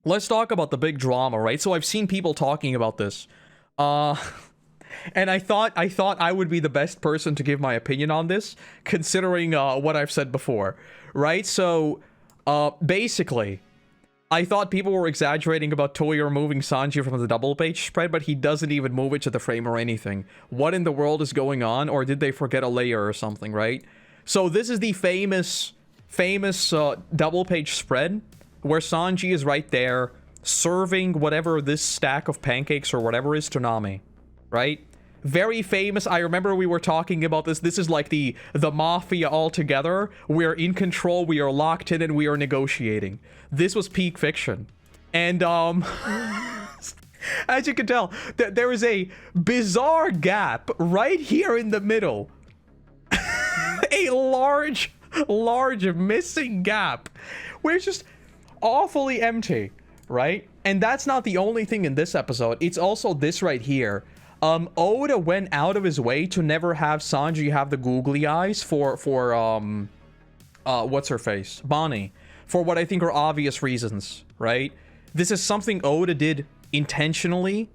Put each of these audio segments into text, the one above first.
let's talk about the big drama, right? So I've seen people talking about this. Uh and I thought I would be the best person to give my opinion on this, considering what I've said before, right? So basically, I thought people were exaggerating about Toei removing Sanji from the double page spread, but he doesn't even move it to the frame or anything. What in the world is going on? Or did they forget a layer or something, right? So this is the famous double page spread where Sanji is right there serving whatever this stack of pancakes or whatever is to Nami, right? Very famous. I remember we were talking about this. This is like the mafia all together. We're in control, we are locked in, and we are negotiating. This was peak fiction. And as you can tell, there is a bizarre gap right here in the middle. A large missing gap where it's just awfully empty, right? And that's not the only thing in this episode. It's also this right here. Oda went out of his way to never have Sanji have the googly eyes for what's her face? Bonnie. For what I think are obvious reasons, right? This is something Oda did intentionally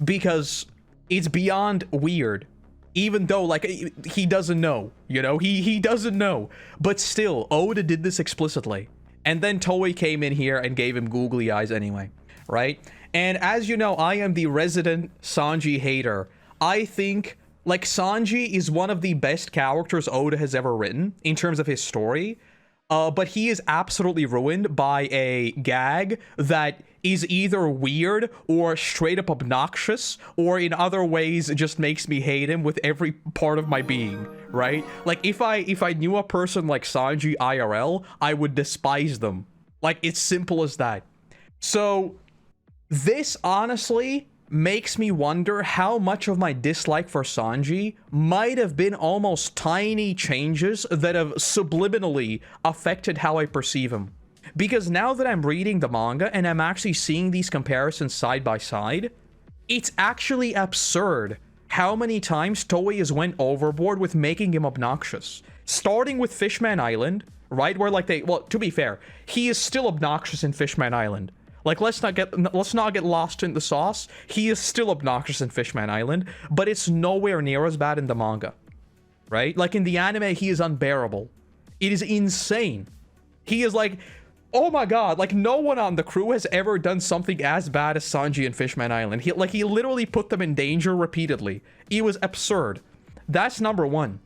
because it's beyond weird. Even though, like, he doesn't know, you know? He doesn't know. But still, Oda did this explicitly. And then Toei came in here and gave him googly eyes anyway, right? And as you know, I am the resident Sanji hater. I think, like, Sanji is one of the best characters Oda has ever written in terms of his story. But he is absolutely ruined by a gag that is either weird or straight up obnoxious, or in other ways just makes me hate him with every part of my being, right? Like, if I knew a person like Sanji IRL, I would despise them. Like, it's simple as that. So this honestly makes me wonder how much of my dislike for Sanji might have been almost tiny changes that have subliminally affected how I perceive him. Because now that I'm reading the manga and I'm actually seeing these comparisons side by side, it's actually absurd how many times Toei has went overboard with making him obnoxious. Starting with Fishman Island, right? Where, like, well, to be fair, he is still obnoxious in Fishman Island. Like, let's not get lost in the sauce. He is still obnoxious in Fishman Island, but it's nowhere near as bad in the manga, right? Like, in the anime, he is unbearable. It is insane. He is like, oh my god, like, no one on the crew has ever done something as bad as Sanji in Fishman Island. He literally put them in danger repeatedly. It was absurd. That's number one.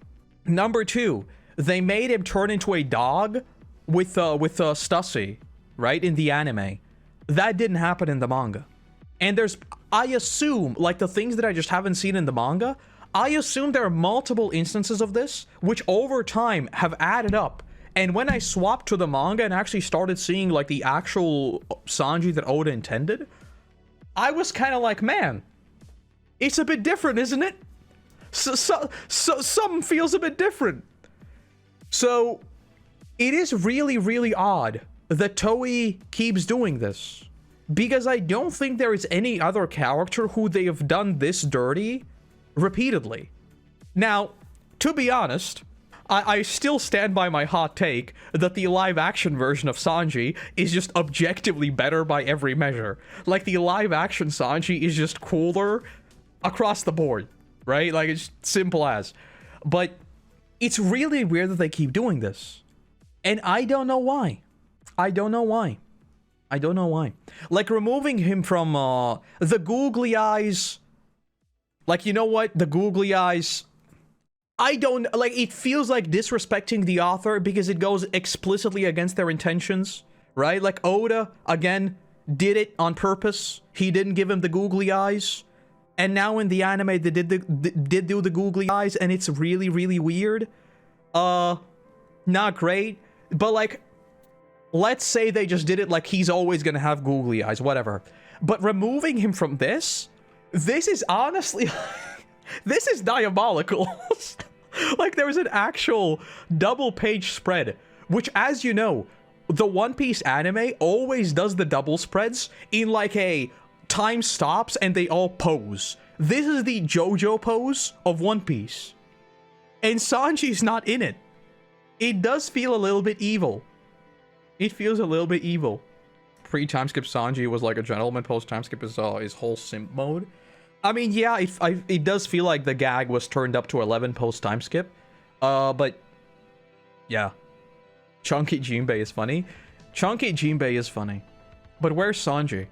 Number two, they made him turn into a dog with Stussy, right, in the anime. That didn't happen in the manga. And I assume, like, the things that I just haven't seen in the manga, I assume there are multiple instances of this, which over time have added up. And when I swapped to the manga and actually started seeing, like, the actual Sanji that Oda intended, I was kind of like, man, it's a bit different, isn't it? So something feels a bit different. So it is really, really odd that Toei keeps doing this, because I don't think there is any other character who they have done this dirty repeatedly. Now, to be honest, I still stand by my hot take that the live-action version of Sanji is just objectively better by every measure. Like, the live-action Sanji is just cooler across the board, right? Like, it's simple as. But it's really weird that they keep doing this. And I don't know why. I don't know why. Like, removing him from the googly eyes. Like, you know what? The googly eyes. I don't, like, it feels like disrespecting the author because it goes explicitly against their intentions, right? Like, Oda, again, did it on purpose. He didn't give him the googly eyes. And now in the anime, they did do the googly eyes, and it's really, really weird. Not great. But, like, let's say they just did it like he's always gonna have googly eyes, whatever. But removing him from this is honestly, this is diabolical. Like, there's an actual double page spread, which, as you know, the One Piece anime always does the double spreads in, like, a time stops and they all pose. This is the JoJo pose of One Piece. And Sanji's not in it. It does feel a little bit evil. It feels a little bit evil. pre-time skip Sanji was like a gentleman, post-time skip is whole simp mode. I mean, yeah, it does feel like the gag was turned up to 11 post-time skip. But yeah. Chunky Jinbei is funny. Chunky Jinbei is funny. But where's Sanji?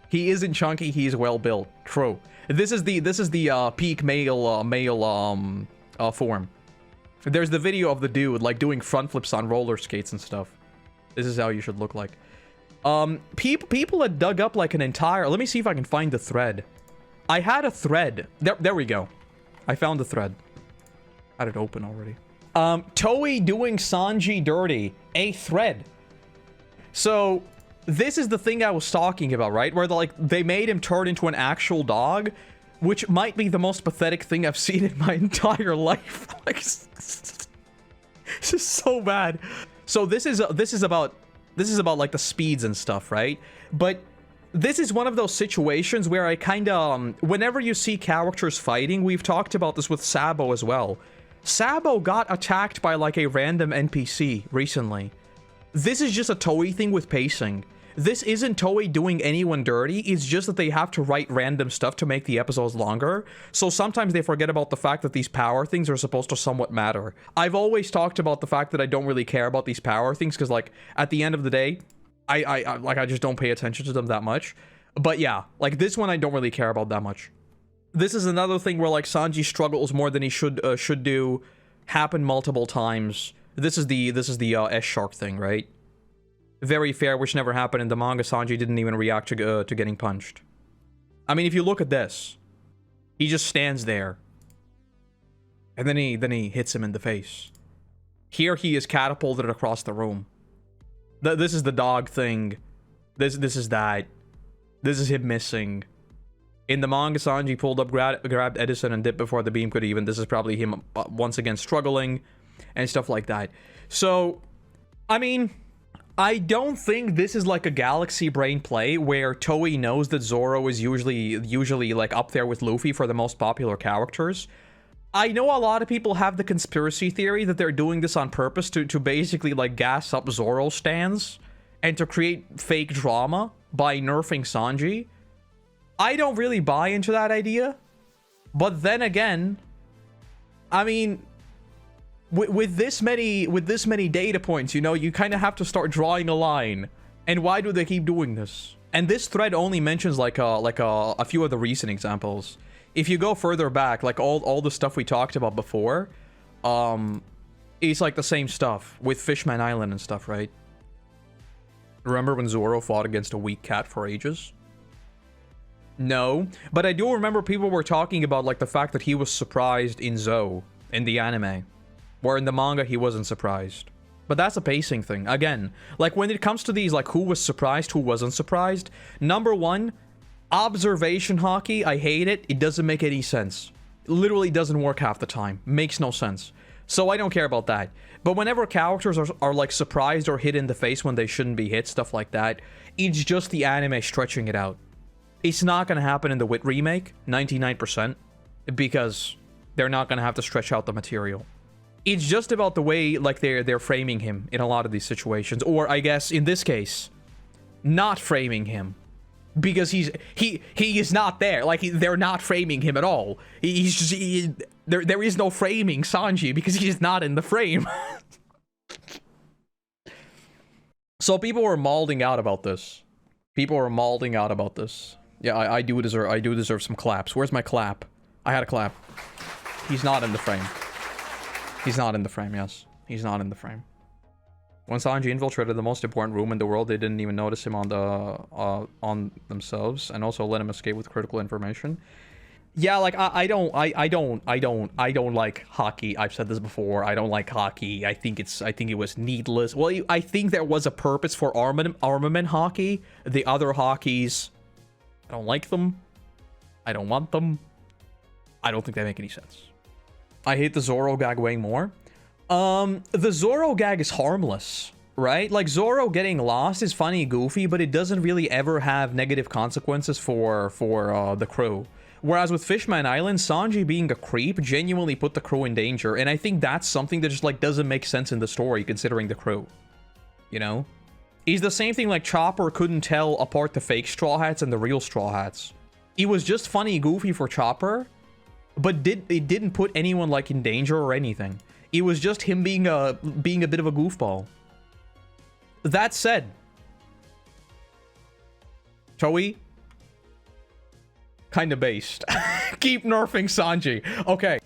He isn't chunky, he's well built. True. This is the peak male form. There's the video of the dude like doing front flips on roller skates and stuff. This is how you should look like. People had dug up like an entire... Let me see if I can find the thread. I had a thread. There we go. I found the thread. I had it open already. Toei doing Sanji dirty. A thread. So, this is the thing I was talking about, right? Where they made him turn into an actual dog, which might be the most pathetic thing I've seen in my entire life. Like, this is so bad. So this is about like the speeds and stuff, right? But this is one of those situations where I kind of whenever you see characters fighting, we've talked about this with Sabo as well. Sabo got attacked by like a random NPC recently. This is just a Toei thing with pacing. This isn't Toei doing anyone dirty, it's just that they have to write random stuff to make the episodes longer. So sometimes they forget about the fact that these power things are supposed to somewhat matter. I've always talked about the fact that I don't really care about these power things, because like, at the end of the day, I just don't pay attention to them that much. But yeah, like this one I don't really care about that much. This is another thing where like Sanji struggles more than he should do, happen multiple times. This is the S-Shark thing, right? Very fair, which never happened in the manga. Sanji didn't even react to getting punched. I mean, if you look at this, he just stands there, and then he hits him in the face. Here he is catapulted across the room. This is the dog thing. This is that. This is him missing. In the manga, Sanji pulled up, grabbed Edison, and dipped before the beam could even. This is probably him once again struggling, and stuff like that. So, I mean, I don't think this is like a Galaxy Brain play where Toei knows that Zoro is usually like up there with Luffy for the most popular characters. I know a lot of people have the conspiracy theory that they're doing this on purpose to basically like gas up Zoro stans and to create fake drama by nerfing Sanji. I don't really buy into that idea. But then again, I mean, with this many data points, you know, you kind of have to start drawing a line. And why do they keep doing this? And this thread only mentions like a few of the recent examples. If you go further back, like all the stuff we talked about before, it's like the same stuff with Fishman Island and stuff, right? Remember when Zoro fought against a weak cat for ages? No, but I do remember people were talking about like the fact that he was surprised in Zou in the anime, where in the manga he wasn't surprised. But that's a pacing thing. Again, like when it comes to these like who was surprised, who wasn't surprised, number one, observation hockey, I hate it. It doesn't make any sense. It literally doesn't work half the time. Makes no sense. So I don't care about that. But whenever characters are like surprised or hit in the face when they shouldn't be hit, stuff like that, it's just the anime stretching it out. It's not going to happen in the Wit remake, 99%, because they're not going to have to stretch out the material. It's just about the way like they're framing him in a lot of these situations, or I guess in this case, not framing him, because he is not there. Like they're not framing him at all. He's just there is no framing Sanji because he's not in the frame. So people were malding out about this. People were malding out about this. Yeah, I do deserve some claps. Where's my clap? I had a clap. He's not in the frame. He's not in the frame, yes. He's not in the frame. When Sanji infiltrated the most important room in the world, they didn't even notice him on themselves, and also let him escape with critical information. Yeah, like I don't like hockey. I've said this before. I don't like hockey. I think it was needless. Well, I think there was a purpose for armament hockey. The other hockeys, I don't like them. I don't want them. I don't think they make any sense. I hate the Zoro gag way more. The Zoro gag is harmless, right? Like, Zoro getting lost is funny, goofy, but it doesn't really ever have negative consequences for the crew. Whereas with Fishman Island, Sanji being a creep genuinely put the crew in danger, and I think that's something that just, like, doesn't make sense in the story, considering the crew. You know? is the same thing like Chopper couldn't tell apart the fake Straw Hats and the real Straw Hats. It was just funny, goofy for Chopper, but it didn't put anyone like in danger or anything. It was just him being a bit of a goofball. That said, Toei, kinda based. Keep nerfing Sanji. Okay.